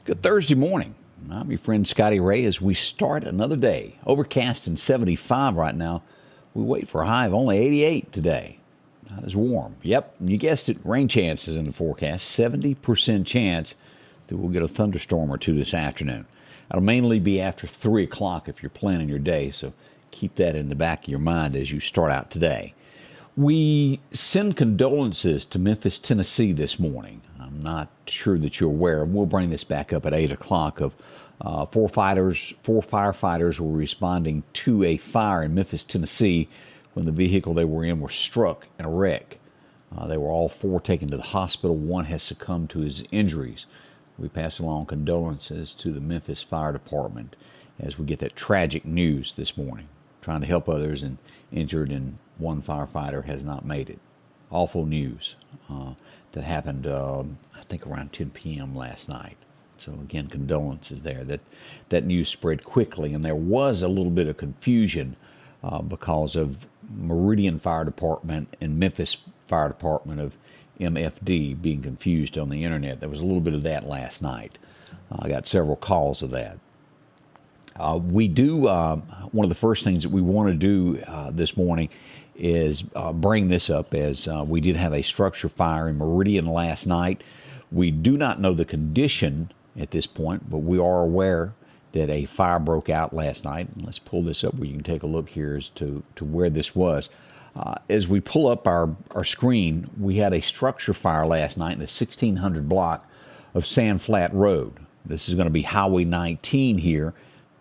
Good Thursday morning. I'm your friend Scotty Ray as we start another day. Overcast and 75 right now. We wait for a high of only 88 today. Not as warm. Yep, you guessed it. Rain chances in the forecast. 70% chance that we'll get a thunderstorm or two this afternoon. That'll mainly be after 3 o'clock if you're planning your day, so keep that in the back of your mind as you start out today. We send condolences to Memphis, Tennessee this morning. I'm not sure that you're aware. We'll bring this back up at 8 o'clock of four firefighters were responding to a fire in Memphis, Tennessee when the vehicle they were in were struck in a wreck. They were all four taken to the hospital. One has succumbed to his injuries. We pass along condolences to the Memphis Fire Department as we get that tragic news this morning. Trying to help others and injured, and one firefighter has not made it. Awful news that happened, I think, around 10 p.m. last night. So, again, condolences there. That news spread quickly, and there was a little bit of confusion because of Meridian Fire Department and Memphis Fire Department of MFD being confused on the internet. There was a little bit of that last night. I got several calls of that. We do, one of the first things that we want to do this morning is bring this up, as we did have a structure fire in Meridian last night. We do not know the condition at this point, but we are aware that a fire broke out last night. And let's pull this up where you can take a look here as to where this was. As we pull up our screen, we had a structure fire last night in the 1600 block of Sand Flat Road. This is going to be Highway 19 here,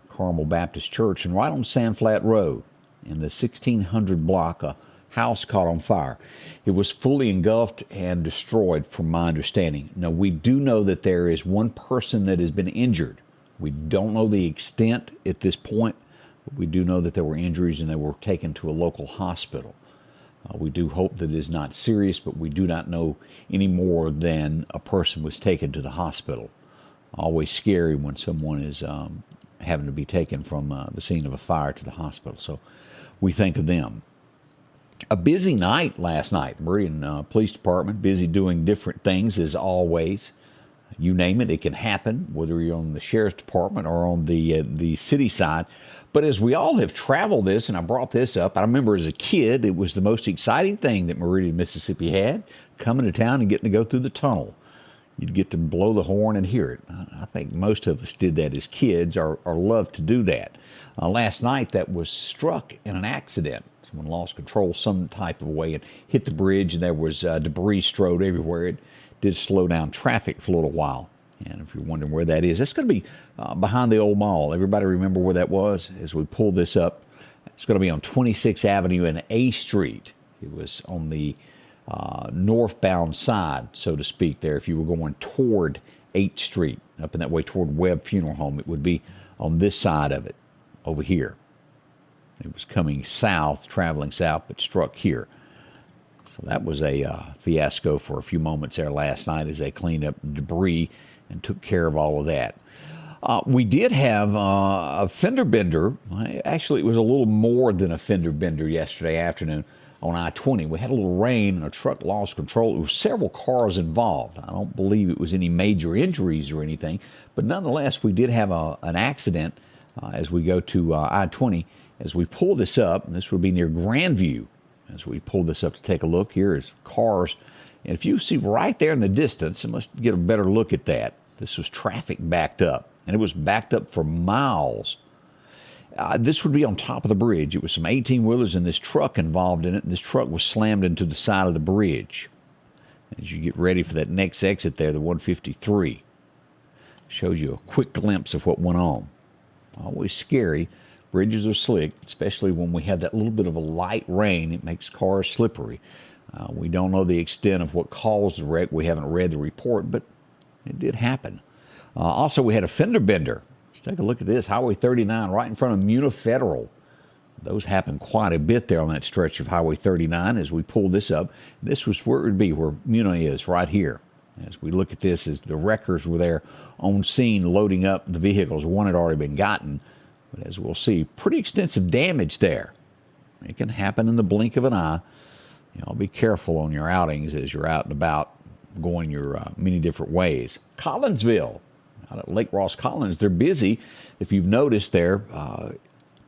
Carmel Baptist Church, and right on Sand Flat Road in the 1600 block, a house caught on fire. It was fully engulfed and destroyed from my understanding. Now, we do know that there is one person that has been injured. We don't know the extent at this point, but we do know that there were injuries and they were taken to a local hospital. We do hope that it is not serious, but we do not know any more than a person was taken to the hospital. Always scary when someone is having to be taken from the scene of a fire to the hospital. So we think of them. A busy night last night. Meridian Police Department busy doing different things as always. You name it, it can happen, whether you're on the Sheriff's Department or on the city side. But as we all have traveled this, and I brought this up, I remember as a kid, it was the most exciting thing that Meridian, Mississippi had, coming to town and getting to go through the tunnel. You'd get to blow the horn and hear it. I think most of us did that as kids or loved to do that. Last night, that was struck in an accident. Someone lost control some type of way and hit the bridge, and there was debris strewed everywhere. It did slow down traffic for a little while. And if you're wondering where that is, it's going to be behind the old mall. Everybody remember where that was? As we pull this up, it's going to be on 26th Avenue and A Street. It was on the northbound side, so to speak, there. If you were going toward 8th Street, up in that way toward Webb Funeral Home, it would be on this side of it, over here. It was coming south, traveling south, but struck here. So that was a fiasco for a few moments there last night as they cleaned up debris and took care of all of that. We did have a fender bender. Actually, it was a little more than a fender bender yesterday afternoon on I-20. We had a little rain and a truck lost control. There were several cars involved. I don't believe it was any major injuries or anything, but nonetheless, we did have an accident as we go to I-20. As we pull this up, and this would be near Grandview, as we pull this up to take a look, here is cars. And if you see right there in the distance, and let's get a better look at that, this was traffic backed up, and it was backed up for miles. This would be on top of the bridge. It was some 18-wheelers and this truck involved in it, and this truck was slammed into the side of the bridge. As you get ready for that next exit there, the 153, shows you a quick glimpse of what went on. Always scary. Bridges are slick, especially when we have that little bit of a light rain. It makes cars slippery. We don't know the extent of what caused the wreck. We haven't read the report, but it did happen. Also, we had a fender bender. Let's take a look at this. Highway 39 right in front of Muna Federal. Those happen quite a bit there on that stretch of Highway 39 as we pull this up. This was where it would be, where Muna is, right here. As we look at this, as the wreckers were there on scene loading up the vehicles. One had already been gotten. But as we'll see, pretty extensive damage there. It can happen in the blink of an eye. Be careful on your outings as you're out and about going your many different ways. Collinsville, out at Lake Ross Collins. They're busy. If you've noticed there,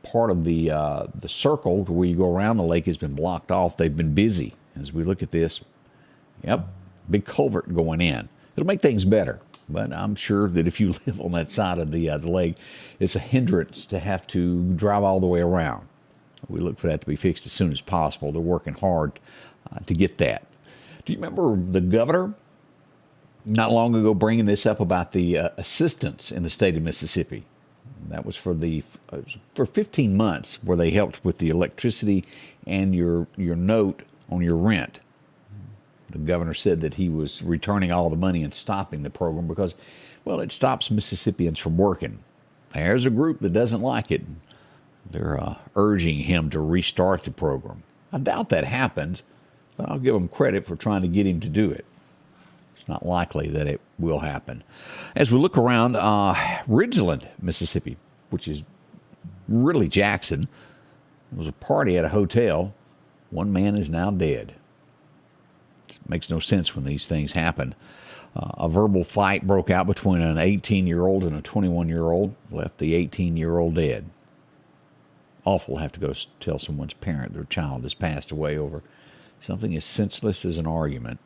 part of the circle where you go around the lake has been blocked off. They've been busy. As we look at this, yep, big culvert going in. It'll make things better, but I'm sure that if you live on that side of the lake, it's a hindrance to have to drive all the way around. We look for that to be fixed as soon as possible. They're working hard to get that. Do you remember the governor not long ago bringing this up about the assistance in the state of Mississippi? That was for 15 months where they helped with the electricity and your note on your rent. The governor said that he was returning all the money and stopping the program because, well, it stops Mississippians from working. There's a group that doesn't like it. They're urging him to restart the program. I doubt that happens, but I'll give him credit for trying to get him to do it. It's not likely that it will happen. As we look around Ridgeland, Mississippi, which is really Jackson, there was a party at a hotel. One man is now dead. It makes no sense when these things happen. A verbal fight broke out between an 18-year-old and a 21-year-old, left the 18-year-old dead. Awful to have to go tell someone's parent their child has passed away over something as senseless as an argument.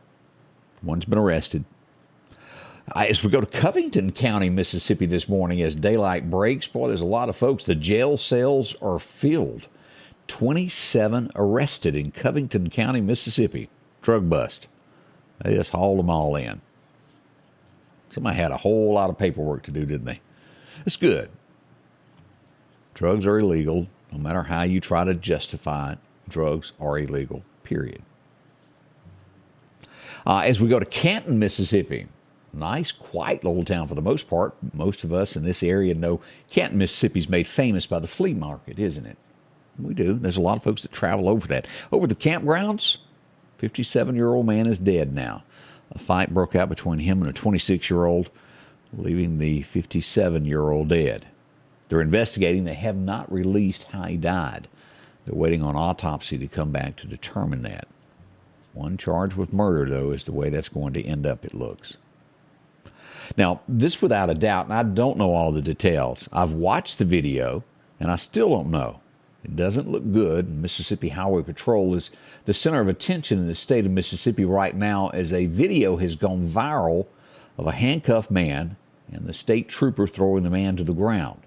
One's been arrested. As we go to Covington County, Mississippi this morning, as daylight breaks, boy, there's a lot of folks. The jail cells are filled. 27 arrested in Covington County, Mississippi. Drug bust. They just hauled them all in. Somebody had a whole lot of paperwork to do, didn't they? It's good. Drugs are illegal. No matter how you try to justify it, drugs are illegal, period. As we go to Canton, Mississippi, nice, quiet little town for the most part. Most of us in this area know Canton, Mississippi's made famous by the flea market, isn't it? We do. There's a lot of folks that travel over that. Over the campgrounds, 57-year-old man is dead now. A fight broke out between him and a 26-year-old, leaving the 57-year-old dead. They're investigating. They have not released how he died. They're waiting on autopsy to come back to determine that. One charged with murder, though, is the way that's going to end up, it looks. Now, this without a doubt, and I don't know all the details. I've watched the video, and I still don't know. It doesn't look good. Mississippi Highway Patrol is the center of attention in the state of Mississippi right now as a video has gone viral of a handcuffed man and the state trooper throwing the man to the ground.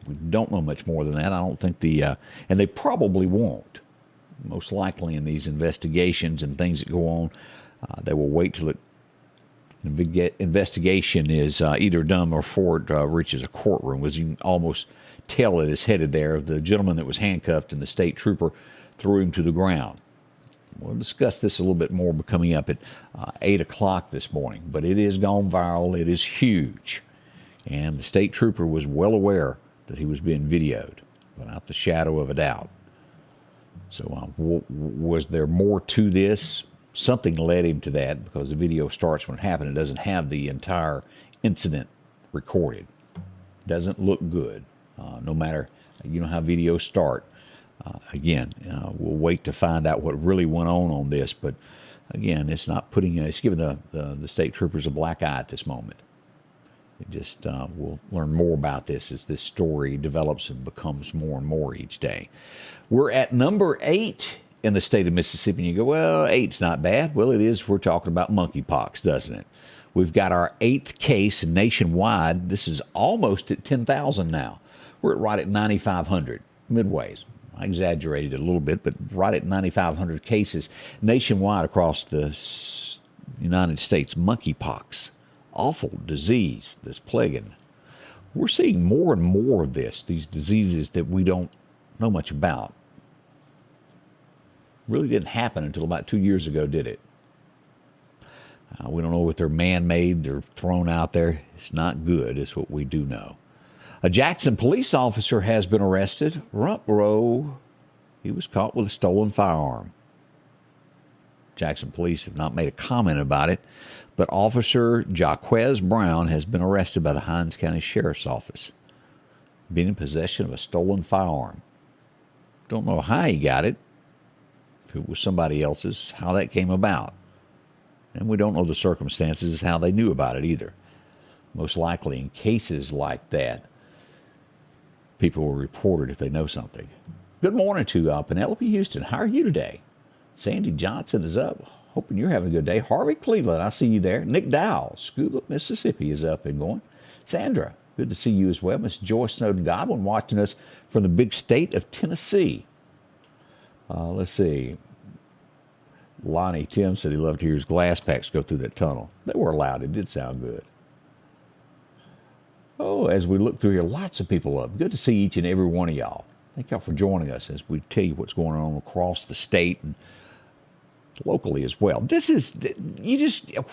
We don't know much more than that. I don't think and they probably won't. Most likely in these investigations and things that go on, they will wait till the investigation is either done or before it reaches a courtroom, as you can almost tell it is headed there. The gentleman that was handcuffed and the state trooper threw him to the ground. We'll discuss this a little bit more coming up at 8 o'clock this morning, but it is gone viral. It is huge. And the state trooper was well aware that he was being videoed, without the shadow of a doubt. So was there more to this? Something led him to that, because the video starts when it happened. It doesn't have the entire incident recorded. Doesn't look good. No matter, you know how videos start. Again, we'll wait to find out what really went on this. But again, it's not it's giving the state troopers a black eye at this moment. It just we'll learn more about this as this story develops and becomes more and more each day. We're at number 8 in the state of Mississippi. And you go, well, 8's not bad. Well, it is. We're talking about monkeypox, doesn't it? We've got our 8th case nationwide. This is almost at 10,000 now. We're right at 9,500 midways. I exaggerated a little bit, but right at 9,500 cases nationwide across the United States. Monkeypox, awful disease that's plaguing. We're seeing more and more of these diseases that we don't know much about. Really didn't happen until about 2 years ago, did it? We don't know if they're man-made, they're thrown out there. It's not good, is what we do know. A Jackson police officer has been arrested. Ruh-roh. He was caught with a stolen firearm. Jackson police have not made a comment about it, but Officer Jaquez Brown has been arrested by the Hinds County Sheriff's Office, being in possession of a stolen firearm. Don't know how he got it, if it was somebody else's, how that came about. And we don't know the circumstances, how they knew about it either. Most likely in cases like that, people will report it if they know something. Good morning to Penelope Houston. How are you today? Sandy Johnson is up. Hoping you're having a good day. Harvey Cleveland, I see you there. Nick Dowell, Tupelo Mississippi is up and going. Sandra, good to see you as well. Miss Joyce Snowden Godwin watching us from the big state of Tennessee. Let's see. Lonnie Tim said he loved to hear his glass packs go through that tunnel. They were loud. It did sound good. Oh, as we look through here, lots of people up. Good to see each and every one of y'all. Thank y'all for joining us as we tell you what's going on across the state and locally as well.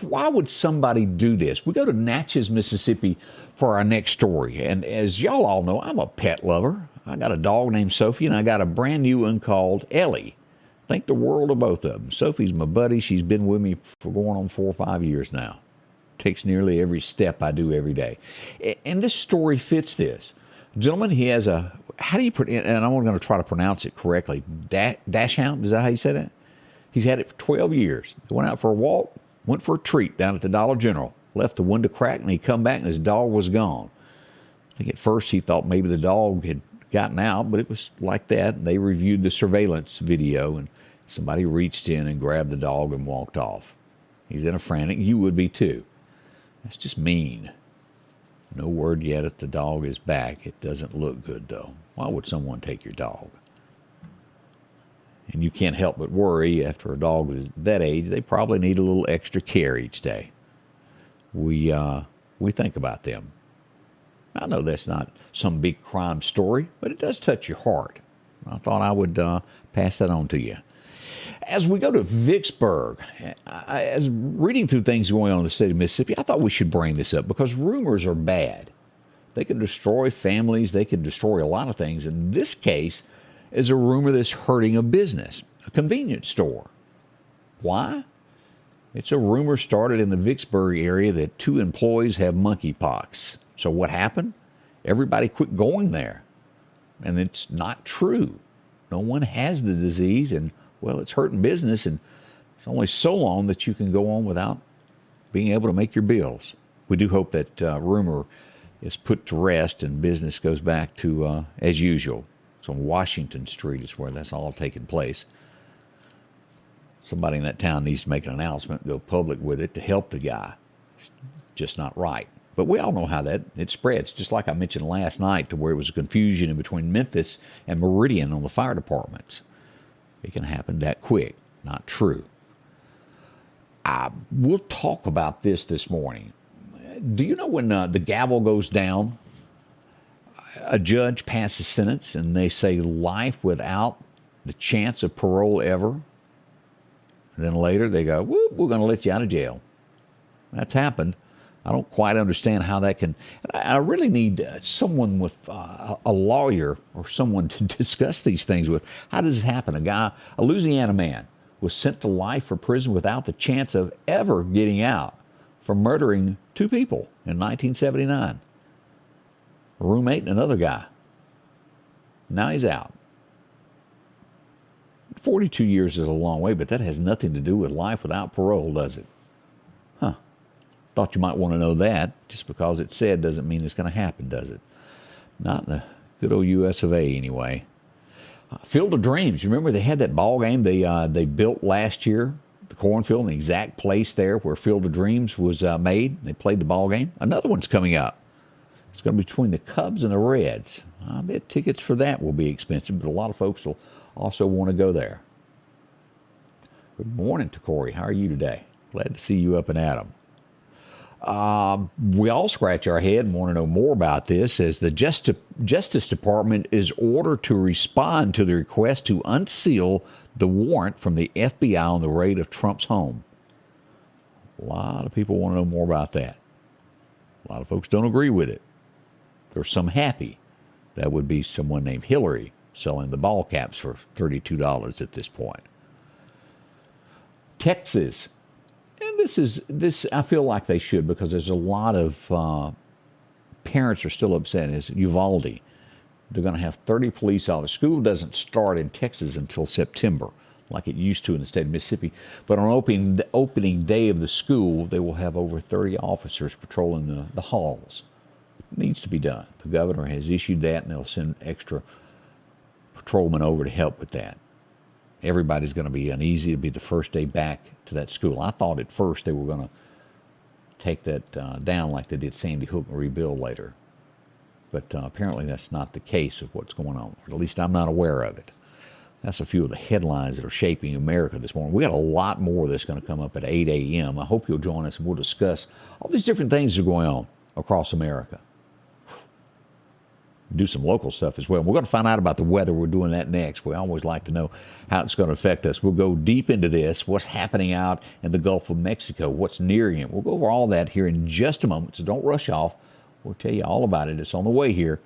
Why would somebody do this? We go to Natchez, Mississippi for our next story. And as y'all all know, I'm a pet lover. I got a dog named Sophie, and I got a brand new one called Ellie. Think the world of both of them. Sophie's my buddy. She's been with me for going on 4 or 5 years now. Takes nearly every step I do every day. And this story fits this. Gentleman, he has a, how do you, and I'm going to try to pronounce it correctly, Dachshund, is that how you say that? He's had it for 12 years. He went out for a walk, went for a treat down at the Dollar General, left the window cracked, and he come back and his dog was gone. I think at first he thought maybe the dog had gotten out, but it was like that. And they reviewed the surveillance video, and somebody reached in and grabbed the dog and walked off. He's in a frantic. You would be too. That's just mean. No word yet if the dog is back. It doesn't look good, though. Why would someone take your dog? And you can't help but worry after a dog is that age, they probably need a little extra care each day. We think about them. I know that's not some big crime story, but it does touch your heart. I thought I would pass that on to you. As we go to Vicksburg, as reading through things going on in the state of Mississippi, I thought we should bring this up because rumors are bad. They can destroy families. They can destroy a lot of things. In this case is a rumor that's hurting a business, a convenience store. Why? It's a rumor started in the Vicksburg area that 2 employees have monkeypox. So what happened? Everybody quit going there. And it's not true. No one has the disease, and, well, it's hurting business, and it's only so long that you can go on without being able to make your bills. We do hope that rumor is put to rest and business goes back to as usual. So on Washington Street is where that's all taking place. Somebody in that town needs to make an announcement, go public with it to help the guy. It's just not right. But we all know how it spreads, just like I mentioned last night, to where it was a confusion in between Memphis and Meridian on the fire departments. It can happen that quick. Not true. We'll talk about this morning. Do you know when the gavel goes down, a judge passes sentence and they say life without the chance of parole ever? And then later they go, whoop, we're going to let you out of jail. That's happened. I don't quite understand how that can. I really need someone with a lawyer or someone to discuss these things with. How does this happen? A Louisiana man, was sent to life for prison without the chance of ever getting out for murdering 2 people in 1979. A roommate and another guy. Now he's out. 42 years is a long way, but that has nothing to do with life without parole, does it? Thought you might want to know that. Just because it's said doesn't mean it's going to happen, does it? Not in the good old U.S. of A. anyway. Field of Dreams. You remember they had that ball game they built last year, the cornfield, in the exact place there where Field of Dreams was made. They played the ball game. Another one's coming up. It's going to be between the Cubs and the Reds. I bet tickets for that will be expensive, but a lot of folks will also want to go there. Good morning to Corey. How are you today? Glad to see you up and at 'em. We all scratch our head and want to know more about this as the Justice Department is ordered to respond to the request to unseal the warrant from the FBI on the raid of Trump's home. A lot of people want to know more about that. A lot of folks don't agree with it. There's some happy. That would be someone named Hillary selling the ball caps for $32 at this point. Texas. And this I feel like they should, because there's a lot of parents are still upset. Is Uvalde. They're going to have 30 police officers. School doesn't start in Texas until September. like it used to in the state of Mississippi. But on opening day of the school, they will have over 30 officers patrolling the halls. It needs to be done. The governor has issued that, and they'll send extra patrolmen over to help with that. Everybody's going to be uneasy to be the first day back to that school. I thought at first they were going to take that down like they did Sandy Hook and rebuild later. But apparently that's not the case of what's going on. At least I'm not aware of it. That's a few of the headlines that are shaping America this morning. We got a lot more that's going to come up at 8 a.m. I hope you'll join us and we'll discuss all these different things that are going on across America. Do some local stuff as well. We're going to find out about the weather. We're doing that next. We always like to know how it's going to affect us. We'll go deep into this, what's happening out in the Gulf of Mexico, what's nearing it. We'll go over all that here in just a moment, so don't rush off. We'll tell you all about it. It's on the way here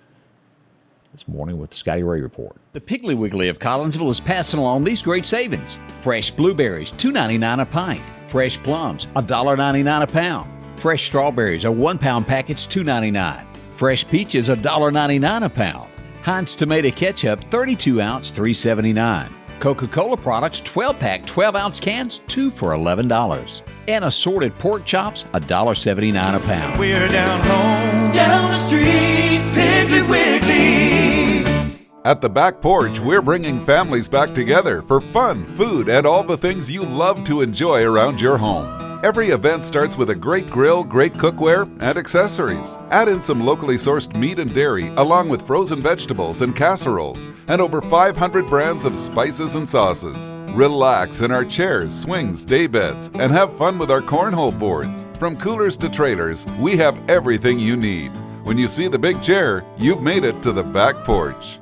this morning with the Scotty Ray Report. The Piggly Wiggly of Collinsville is passing along these great savings. Fresh blueberries, $2.99 a pint. Fresh plums, $1.99 a pound. Fresh strawberries, a 1 pound package, $2.99. Fresh peaches, $1.99 a pound. Heinz tomato ketchup, 32 ounce, $3.79. Coca-Cola products, 12-pack, 12-ounce cans, 2 for $11. And assorted pork chops, $1.79 a pound. We're down home, down the street, Piggly Wiggly. At the Back Porch, we're bringing families back together for fun, food, and all the things you love to enjoy around your home. Every event starts with a great grill, great cookware, and accessories. Add in some locally sourced meat and dairy, along with frozen vegetables and casseroles, and over 500 brands of spices and sauces. Relax in our chairs, swings, day beds, and have fun with our cornhole boards. From coolers to trailers, we have everything you need. When you see the big chair, you've made it to the Back Porch.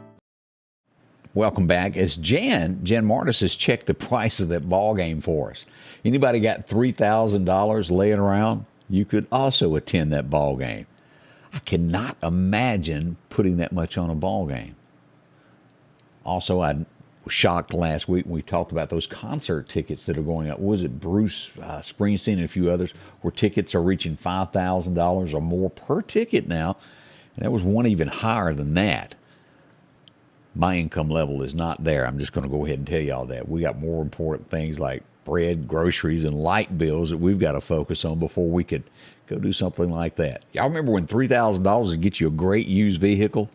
Welcome back. As Jan Martis has checked the price of that ball game for us. Anybody got $3,000 laying around? You could also attend that ball game. I cannot imagine putting that much on a ball game. Also, I was shocked last week when we talked about those concert tickets that are going up. What was it, Bruce Springsteen and a few others, where tickets are reaching $5,000 or more per ticket now. And there was one even higher than that. My income level is not there. I'm just going to go ahead and tell y'all that. We got more important things like bread, groceries, and light bills that we've got to focus on before we could go do something like that. Y'all remember when $3,000 would get you a great used vehicle?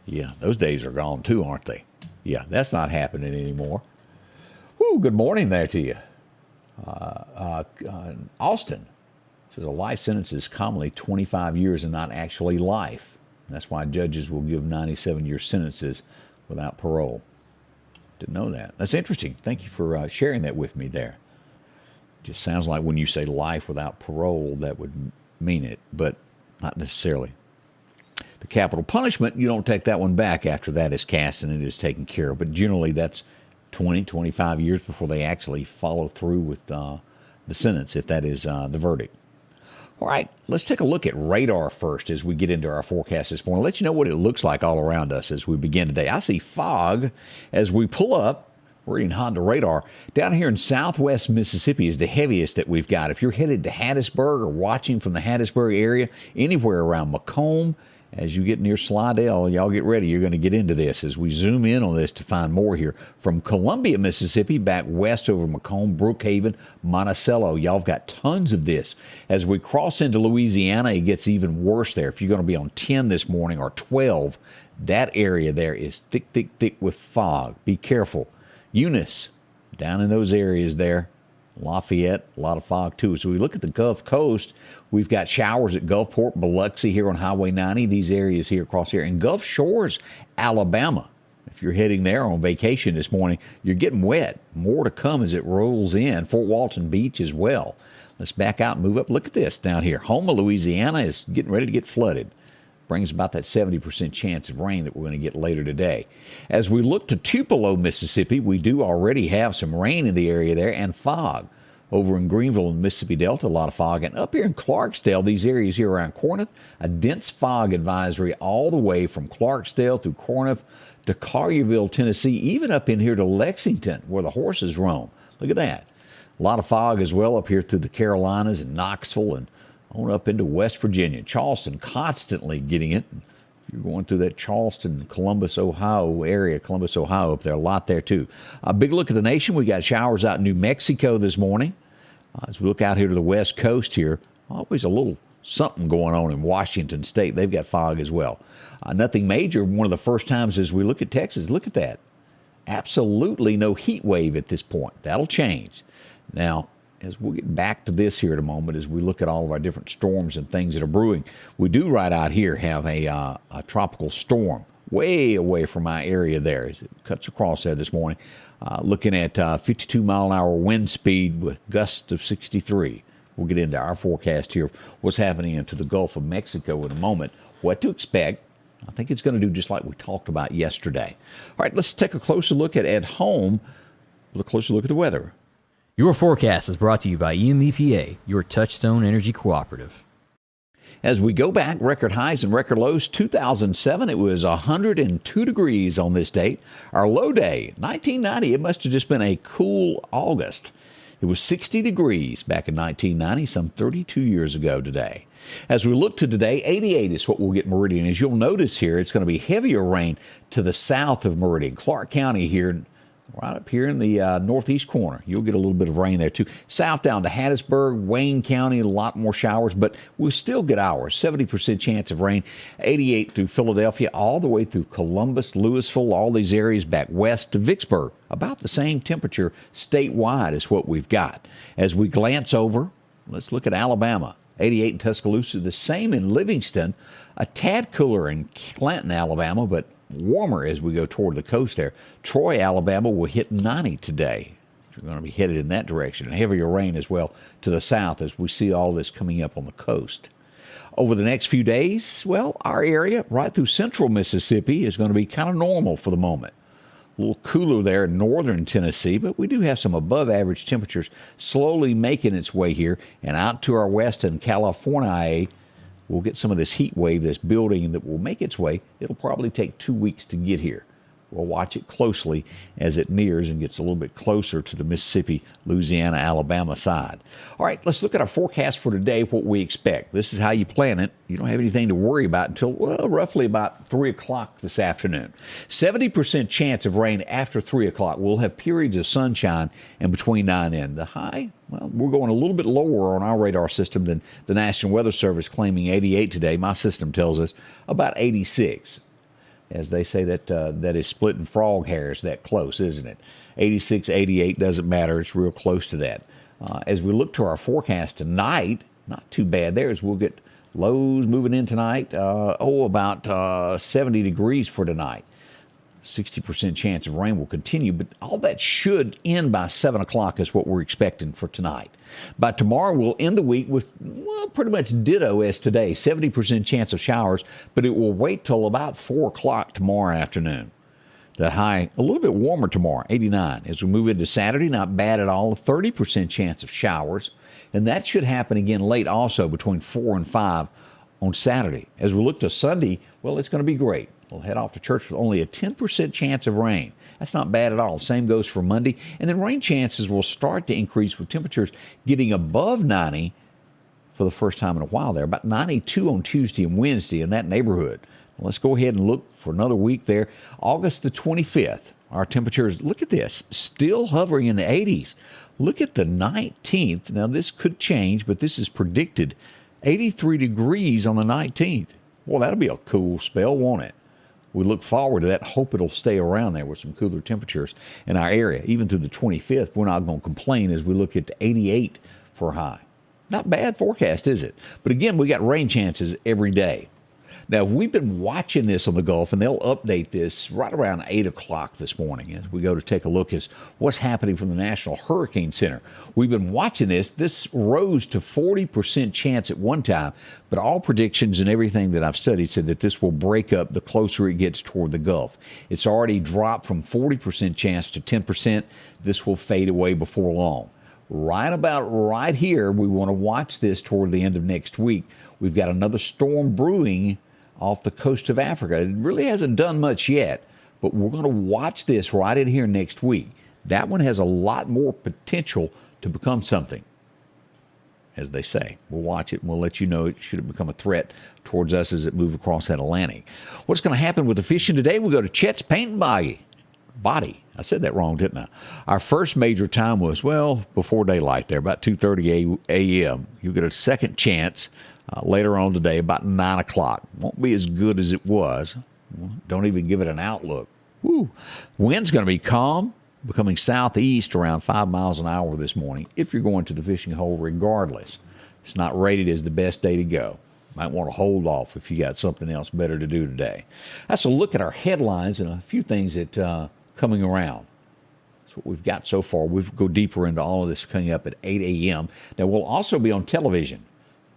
Yeah, those days are gone too, aren't they? Yeah, that's not happening anymore. Woo, good morning there to you. Austin says a life sentence is commonly 25 years and not actually life. That's why judges will give 97-year sentences without parole. Didn't know that. That's interesting. Thank you for sharing that with me there. Just sounds like when you say life without parole, that would mean it, but not necessarily. The capital punishment, you don't take that one back after that is cast and it is taken care of. But generally, that's 20, 25 years before they actually follow through with the sentence, if that is the verdict. All right, let's take a look at radar first as we get into our forecast this morning. Let you know what it looks like all around us as we begin today. I see fog as we pull up. We're in Honda radar. Down here in southwest Mississippi is the heaviest that we've got. If you're headed to Hattiesburg or watching from the Hattiesburg area, anywhere around Macomb, as you get near Slidell, y'all get ready. You're going to get into this as we zoom in on this to find more here. From Columbia, Mississippi, back west over Macomb, Brookhaven, Monticello. Y'all have got tons of this. As we cross into Louisiana, it gets even worse there. If you're going to be on 10 this morning or 12, that area there is thick, thick, thick with fog. Be careful. Eunice, down in those areas there. Lafayette, a lot of fog too. So we look at the Gulf Coast, we've got showers at Gulfport, Biloxi here on Highway 90, these areas here across here, and Gulf Shores, Alabama. If you're heading there on vacation this morning, you're getting wet. More to come as it rolls in. Fort Walton Beach as well. Let's back out and move up. Look at this down here. Houma, Louisiana is getting ready to get flooded. Brings about that 70% chance of rain that we're going to get later today. As we look to Tupelo, Mississippi, we do already have some rain in the area there and fog. Over in Greenville and Mississippi Delta, a lot of fog. And up here in Clarksdale, these areas here around Corinth, a dense fog advisory all the way from Clarksdale through Corinth to Collierville, Tennessee, even up in here to Lexington where the horses roam. Look at that. A lot of fog as well up here through the Carolinas and Knoxville and on up into West Virginia. Charleston constantly getting it. If you're going through that Charleston, Columbus, Ohio area, Columbus, Ohio up there, a lot there too. A big look at the nation. We got showers out in New Mexico this morning. As we look out here to the west coast here, always a little something going on in Washington State. They've got fog as well. Nothing major. One of the first times as we look at Texas, look at that. Absolutely no heat wave at this point. That'll change. Now, as we'll get back to this here in a moment, as we look at all of our different storms and things that are brewing, we do right out here have a tropical storm way away from my area there as it cuts across there this morning. Looking at 52-mile-an-hour wind speed with gusts of 63. We'll get into our forecast here, what's happening into the Gulf of Mexico in a moment, what to expect. I think it's going to do just like we talked about yesterday. All right, let's take a closer look at home, with a closer look at the weather. Your forecast is brought to you by EMEPA, your Touchstone Energy Cooperative. As we go back, record highs and record lows, 2007, it was 102 degrees on this date. Our low day, 1990, it must have just been a cool August. It was 60 degrees back in 1990, some 32 years ago today. As we look to today, 88 is what we'll get Meridian. As you'll notice here, it's going to be heavier rain to the south of Meridian. Clark County here, right up here in the northeast corner. You'll get a little bit of rain there too. South down to Hattiesburg, Wayne County, a lot more showers, but we'll still get hours. 70% chance of rain. 88 through Philadelphia, all the way through Columbus, Louisville, all these areas back west to Vicksburg. About the same temperature statewide as what we've got. As we glance over, let's look at Alabama. 88 in Tuscaloosa, the same in Livingston, a tad cooler in Canton, Alabama, but warmer as we go toward the coast there. Troy, Alabama will hit 90 today. We're going to be headed in that direction. And heavier rain as well to the south as we see all this coming up on the coast. Over the next few days, well, our area right through central Mississippi is going to be kind of normal for the moment. A little cooler there in northern Tennessee, but we do have some above average temperatures slowly making its way here. And out to our west in California, we'll get some of this heat wave that's building that will make its way. It'll probably take 2 weeks to get here. We'll watch it closely as it nears and gets a little bit closer to the Mississippi, Louisiana, Alabama side. All right, let's look at our forecast for today, what we expect. This is how you plan it. You don't have anything to worry about until, well, roughly about 3 o'clock this afternoon. 70% chance of rain after 3 o'clock. We'll have periods of sunshine in between now and then. The high, well, we're going a little bit lower on our radar system than the National Weather Service claiming 88 today. My system tells us about 86. As they say, that is splitting frog hairs that close, isn't it? 86, 88, doesn't matter. It's real close to that. As we look to our forecast tonight, not too bad there as we'll get lows moving in tonight. About 70 degrees for tonight. 60% chance of rain will continue, but all that should end by 7 o'clock is what we're expecting for tonight. By tomorrow, we'll end the week with, well, pretty much ditto as today, 70% chance of showers, but it will wait till about 4 o'clock tomorrow afternoon. That high, a little bit warmer tomorrow, 89. As we move into Saturday, not bad at all, 30% chance of showers, and that should happen again late also between 4 and 5 on Saturday. As we look to Sunday, well, it's going to be great. We'll head off to church with only a 10% chance of rain. That's not bad at all. Same goes for Monday. And then rain chances will start to increase with temperatures getting above 90 for the first time in a while there. About 92 on Tuesday and Wednesday in that neighborhood. Let's go ahead and look for another week there. August the 25th. Our temperatures, look at this, still hovering in the 80s. Look at the 19th. Now, this could change, but this is predicted 83 degrees on the 19th. Well, that'll be a cool spell, won't it? We look forward to that. Hope it'll stay around there with some cooler temperatures in our area. Even through the 25th, we're not going to complain as we look at the 88 for high. Not bad forecast, is it? But again, we got rain chances every day. Now, we've been watching this on the Gulf, and they'll update this right around 8 o'clock this morning as we go to take a look at what's happening from the National Hurricane Center. We've been watching this. This rose to 40% chance at one time, but all predictions and everything that I've studied said that this will break up the closer it gets toward the Gulf. It's already dropped from 40% chance to 10%. This will fade away before long. Right about right here, we want to watch this toward the end of next week. We've got another storm brewing off the coast of Africa. It really hasn't done much yet, but we're going to watch this right in here next week. That one has a lot more potential to become something. as they say. We'll watch it and we'll let you know it should have become a threat towards us as it moves across that Atlantic. What's going to happen with the fishing today? We go to Chet's Paint and Body. I said that wrong, didn't I? Our first major time was, before daylight there, about 2:30 a.m. You'll get a second chance later on today, about 9 o'clock. Won't be as good as it was. Don't even give it an outlook. Woo. Wind's going to be calm, becoming southeast around 5 miles an hour this morning if you're going to the fishing hole regardless. It's not rated as the best day to go. Might want to hold off if you got something else better to do today. That's a look at our headlines and a few things that coming around. That's what we've got so far. We'll go deeper into all of this coming up at 8 a.m. Now, we'll also be on television.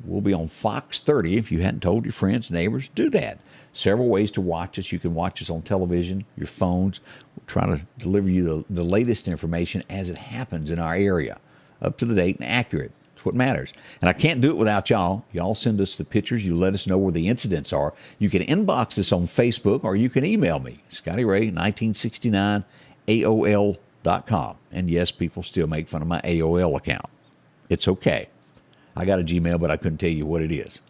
We'll be on Fox 30. If you hadn't told your friends, neighbors, do that. Several ways to watch us. You can watch us on television, your phones. We're trying to deliver you the latest information as it happens in our area, up to the date and accurate. That's what matters. And I can't do it without y'all. Y'all send us the pictures. You let us know where the incidents are. You can inbox us on Facebook or you can email me, ScottyRay1969 AOL.com. And yes, people still make fun of my AOL account. It's okay. I got a Gmail, but I couldn't tell you what it is.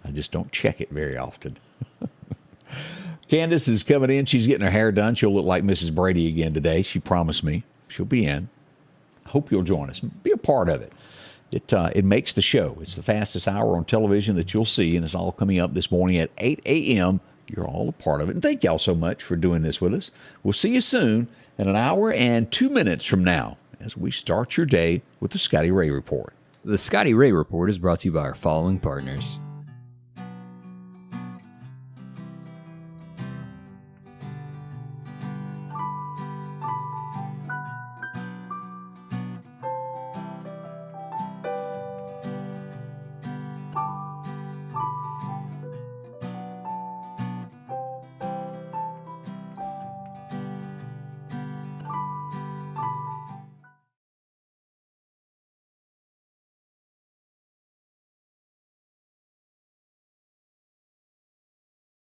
I just don't check it very often. Candace is coming in. She's getting her hair done. She'll look like Mrs. Brady again today. She promised me she'll be in. I hope you'll join us. Be a part of it. It makes the show. It's the fastest hour on television that you'll see, and it's all coming up this morning at 8 a.m. You're all a part of it. And thank y'all so much for doing this with us. We'll see you soon in an hour and 2 minutes from now as we start your day with the Scotty Ray Report. The Scotty Ray Report is brought to you by our following partners: